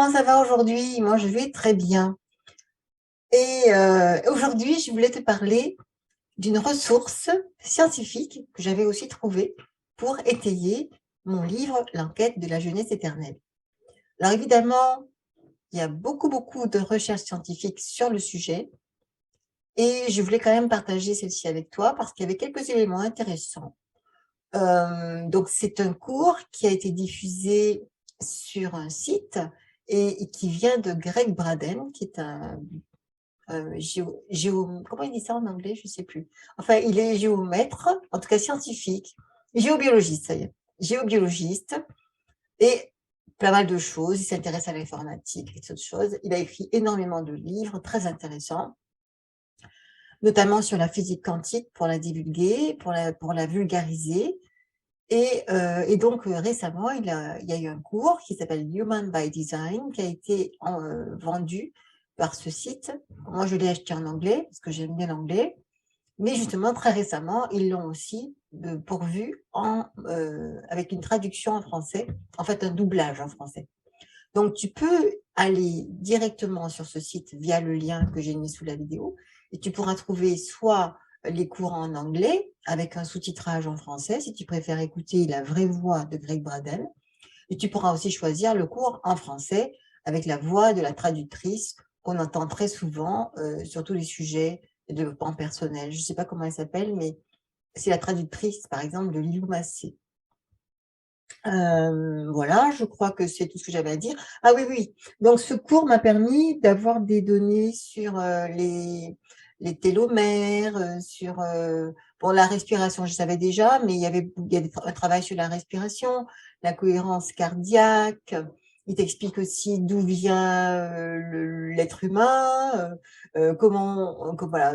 comment ça va aujourd'hui? Moi, je vais très bien. Et aujourd'hui, je voulais te parler d'une ressource scientifique que j'avais aussi trouvée pour étayer mon livre «L'enquête de la jeunesse éternelle». Alors évidemment, il y a beaucoup de recherches scientifiques sur le sujet et je voulais quand même partager celle-ci avec toi parce qu'il y avait quelques éléments intéressants. Donc c'est un cours qui a été diffusé sur un site et qui vient de Greg Braden, qui est un comment il dit ça en anglais? Je sais plus. Enfin, il est géomètre, en tout cas scientifique, géobiologiste, ça y est, géobiologiste et pas mal de choses. Il s'intéresse à l'informatique et d'autres choses. Il a écrit énormément de livres très intéressants, notamment sur la physique quantique pour la divulguer, pour la vulgariser. Et donc, récemment, il y a eu un cours qui s'appelle Human by Design, qui a été vendu par ce site. Moi, je l'ai acheté en anglais, parce que j'aime bien l'anglais. Mais justement, très récemment, ils l'ont aussi pourvu avec une traduction en français, en fait, un doublage en français. Donc, tu peux aller directement sur ce site via le lien que j'ai mis sous la vidéo et tu pourras trouver soit les cours en anglais avec un sous-titrage en français, si tu préfères écouter la vraie voix de Greg Braden. Et tu pourras aussi choisir le cours en français avec la voix de la traductrice qu'on entend très souvent sur tous les sujets de développement personnel. Je ne sais pas comment elle s'appelle, mais c'est la traductrice, par exemple, de Lilou Massé. Voilà, je crois que c'est tout ce que j'avais à dire. Ah oui, oui, donc ce cours m'a permis d'avoir des données sur les télomères, sur bon, la respiration, je savais déjà, mais il y a un travail sur la respiration, la cohérence cardiaque. Il t'explique aussi d'où vient l'être humain, voilà,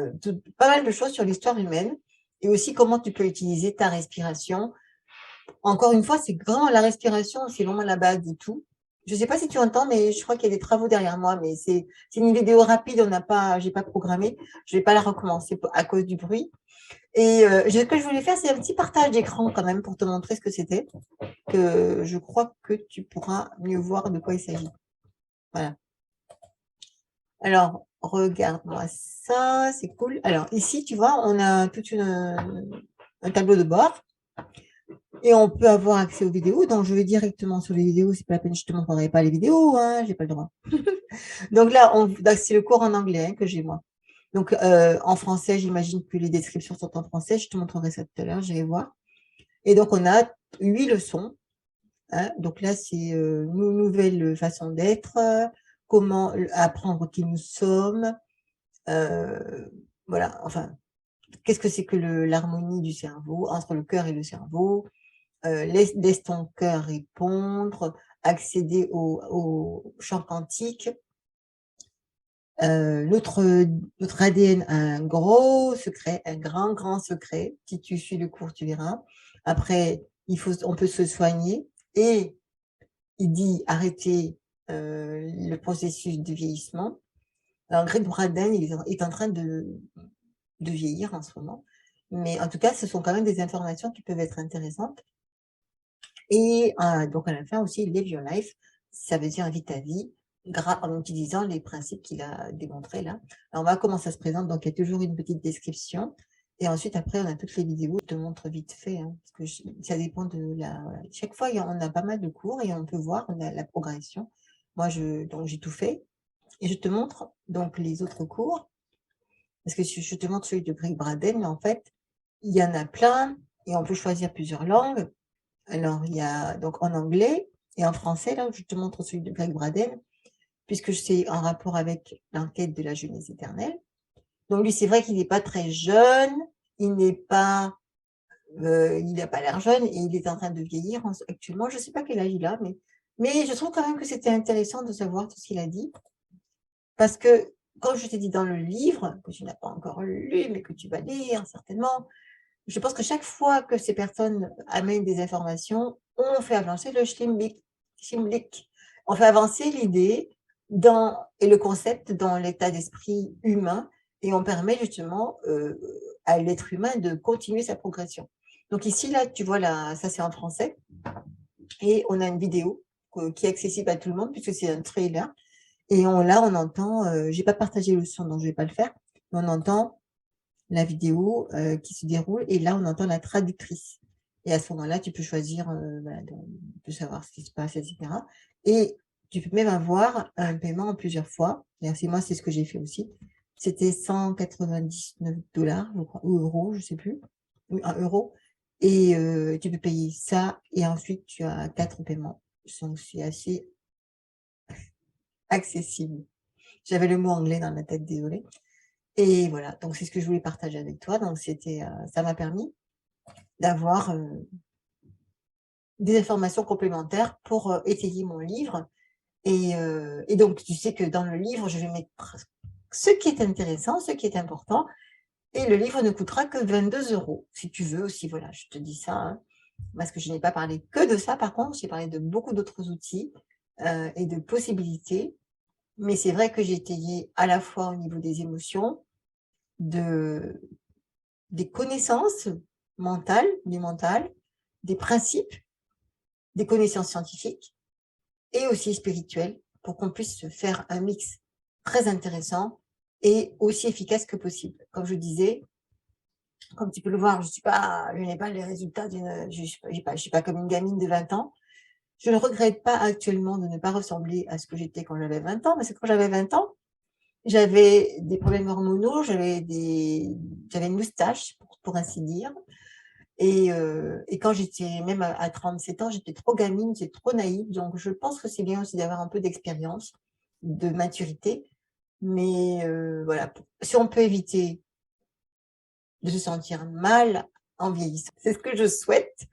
pas mal de choses sur l'histoire humaine et aussi comment tu peux utiliser ta respiration. Encore une fois, c'est vraiment la respiration, c'est vraiment la base de tout. Je ne sais pas si tu entends, mais je crois qu'il y a des travaux derrière moi, mais c'est une vidéo rapide, j'ai pas programmé, je vais pas la recommencer à cause du bruit. Et ce que je voulais faire, c'est un petit partage d'écran quand même pour te montrer ce que c'était, que je crois que tu pourras mieux voir de quoi il s'agit. Voilà. Alors, regarde-moi ça, c'est cool. Alors ici, tu vois, on a un tableau de bord. Et on peut avoir accès aux vidéos, donc je vais directement sur les vidéos, c'est pas la peine, je te montrerai pas les vidéos, hein, j'ai pas le droit. Donc là, c'est le cours en anglais que j'ai moi. Donc en français, j'imagine que les descriptions sont en français, je te montrerai ça tout à l'heure, j'irai voir. Et donc on a 8 leçons, hein. Donc là, c'est une nouvelle façon d'être, comment apprendre qui nous sommes, voilà, enfin, qu'est-ce que c'est que l'harmonie du cerveau, entre le cœur et le cerveau, laisse ton cœur répondre, accéder au champ quantique. Notre ADN a un gros secret, un grand secret. Si tu suis le cours, tu verras. Après, on peut se soigner et il dit arrêter le processus de vieillissement. Alors, Greg Braden, il est en train de vieillir en ce moment. Mais en tout cas, ce sont quand même des informations qui peuvent être intéressantes. Et donc, à la fin aussi, Live Your Life, ça veut dire « Vis ta vie » en utilisant les principes qu'il a démontrés là. Alors, on va voir comment ça se présente. Donc, il y a toujours une petite description. Et ensuite, après, on a toutes les vidéos. Je te montre vite fait, hein, parce que ça dépend de la… Chaque fois, on a pas mal de cours et on peut voir on a la progression. Moi, donc j'ai tout fait. Et je te montre donc les autres cours. Parce que je te montre celui de Greg Braden, mais en fait, il y en a plein et on peut choisir plusieurs langues. Alors, il y a donc en anglais et en français, là, je te montre celui de Greg Braden, puisque c'est en rapport avec l'enquête de la jeunesse éternelle. Donc, lui, c'est vrai qu'il n'est pas très jeune, il n'a pas l'air jeune et il est en train de vieillir actuellement. Je ne sais pas quel âge il a, mais je trouve quand même que c'était intéressant de savoir tout ce qu'il a dit. Parce que, comme je t'ai dit dans le livre, que tu n'as pas encore lu, mais que tu vas lire certainement, je pense que chaque fois que ces personnes amènent des informations, on fait avancer le schlimmblik. On fait avancer l'idée et le concept dans l'état d'esprit humain et on permet justement à l'être humain de continuer sa progression. Donc ici, là, tu vois, là, ça c'est en français et on a une vidéo qui est accessible à tout le monde puisque c'est un trailer et là, on entend, j'ai pas partagé le son, donc je vais pas le faire, mais on entend la vidéo, qui se déroule et là, on entend la traductrice et à ce moment-là, tu peux choisir, voilà, de savoir ce qui se passe et cetera et tu peux même avoir un paiement en plusieurs fois. D'ailleurs, c'est ce que j'ai fait aussi. C'était 199 je crois, ou euros, je sais plus. Oui, 1 € et tu peux payer ça et ensuite tu as 4 paiements. Donc c'est assez accessible. J'avais le mot anglais dans la tête, désolée et voilà, donc c'est ce que je voulais partager avec toi. Donc c'était, ça m'a permis d'avoir, des informations complémentaires pour, étayer mon livre et donc tu sais que dans le livre, je vais mettre ce qui est intéressant, ce qui est important et le livre ne coûtera que 22 € si tu veux aussi, voilà, je te dis ça, hein, parce que je n'ai pas parlé que de ça par contre, j'ai parlé de beaucoup d'autres outils, et de possibilités, mais c'est vrai que j'ai étayé à la fois au niveau des émotions, de des connaissances mentales, du mental, des principes, des connaissances scientifiques et aussi spirituelles pour qu'on puisse se faire un mix très intéressant et aussi efficace que possible. Comme je disais, comme tu peux le voir, je n'ai pas les résultats je suis pas comme une gamine de 20 ans. Je ne regrette pas actuellement de ne pas ressembler à ce que j'étais quand j'avais 20 ans, parce que quand j'avais 20 ans, j'avais des problèmes hormonaux, j'avais une moustache pour ainsi dire et quand j'étais même à 37 ans, j'étais trop gamine, j'étais trop naïve, donc je pense que c'est bien aussi d'avoir un peu d'expérience, de maturité, mais voilà, si on peut éviter de se sentir mal en vieillissant, c'est ce que je souhaite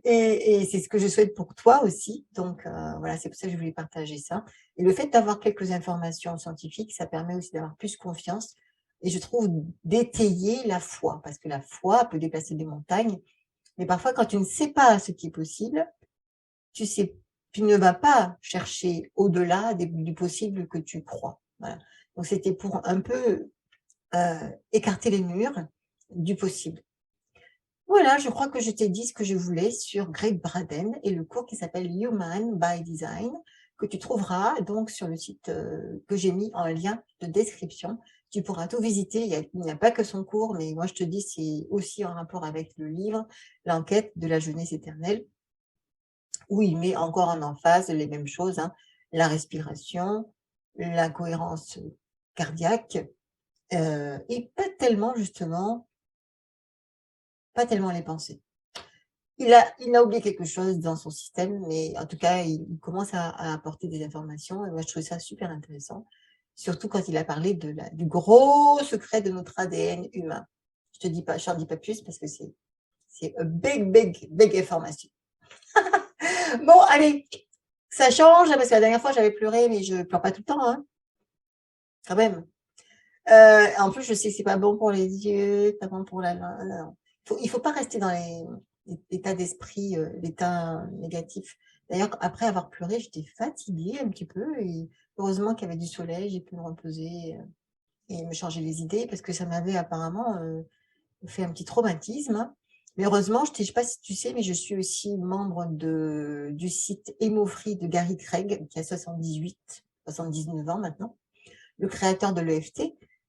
et c'est ce que je souhaite pour toi aussi, donc voilà, c'est pour ça que je voulais partager ça et le fait d'avoir quelques informations scientifiques, ça permet aussi d'avoir plus confiance et je trouve d'étayer la foi, parce que la foi peut déplacer des montagnes mais parfois, quand tu ne sais pas ce qui est possible, tu sais tu ne vas pas chercher au-delà du possible que tu crois. Voilà. Donc c'était pour un peu, écarter les murs du possible. Voilà, je crois que je t'ai dit ce que je voulais sur Greg Braden et le cours qui s'appelle Human by Design, que tu trouveras donc sur le site, que j'ai mis en lien de description. Tu pourras tout visiter, il n'y a pas que son cours, mais moi je te dis, c'est aussi en rapport avec le livre «L'enquête de la jeunesse éternelle», où il met encore en emphase les mêmes choses, hein, la respiration, la cohérence cardiaque, et pas tellement les pensées. Il a oublié quelque chose dans son système, mais en tout cas, il commence à apporter des informations et moi, je trouvais ça super intéressant, surtout quand il a parlé du gros secret de notre ADN humain. Je t'en dis pas plus parce que c'est a big, big, big information. Bon, allez, ça change parce que la dernière fois, j'avais pleuré, mais je pleure pas tout le temps, hein, quand même. En plus, je sais que c'est pas bon pour les yeux, pas bon pour la langue. Il faut pas rester dans l'état d'esprit, l'état négatif. D'ailleurs, après avoir pleuré, j'étais fatiguée un petit peu et heureusement qu'il y avait du soleil, j'ai pu me reposer, et me changer les idées parce que ça m'avait apparemment, fait un petit traumatisme, hein. Mais heureusement, je sais pas si tu sais, mais je suis aussi membre du site Emo-Free de Gary Craig, qui a 79 ans maintenant, le créateur de l'EFT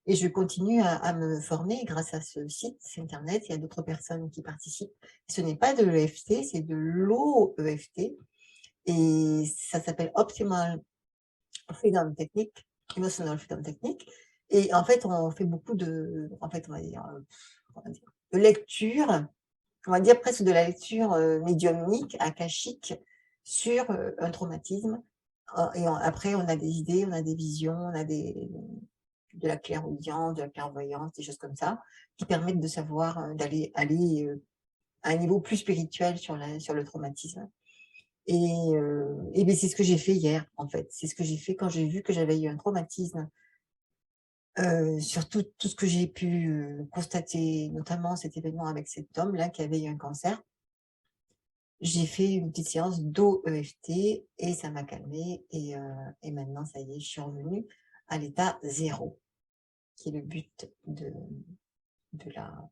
et je continue à me former grâce à ce site internet. Il y a d'autres personnes qui participent. Ce n'est pas de l'EFT, c'est de l'OEFT et ça s'appelle Optimal Freedom Technique, Emotional Freedom Technique et en fait, on fait beaucoup on va dire, de lecture, on va dire presque de la lecture, médiumnique, akashique sur, un traumatisme, et après on a des idées, on a des visions, on a de la clairaudience, de la clairvoyance, des choses comme ça, qui permettent de savoir, aller, à un niveau plus spirituel sur le traumatisme et beh, c'est ce que j'ai fait hier, en fait. C'est ce que j'ai fait quand j'ai vu que j'avais eu un traumatisme, sur tout ce que j'ai pu, constater, notamment cet événement avec cet homme-là qui avait eu un cancer. J'ai fait une petite séance d'OEFT et ça m'a calmée et maintenant ça y est, je suis revenue à l'état zéro, qui est le but de la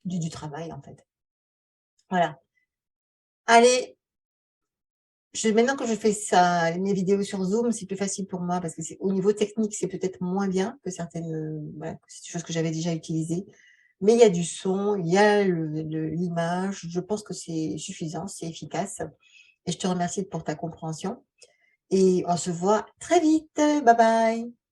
du travail, en fait. Voilà. Allez, maintenant que je fais ça, mes vidéos sur Zoom, c'est plus facile pour moi parce que c'est au niveau technique, c'est peut-être moins bien que certaines, voilà, que c'est des choses que j'avais déjà utilisées. Mais il y a du son, il y a l'image, je pense que c'est suffisant, c'est efficace et je te remercie pour ta compréhension et on se voit très vite. Bye bye.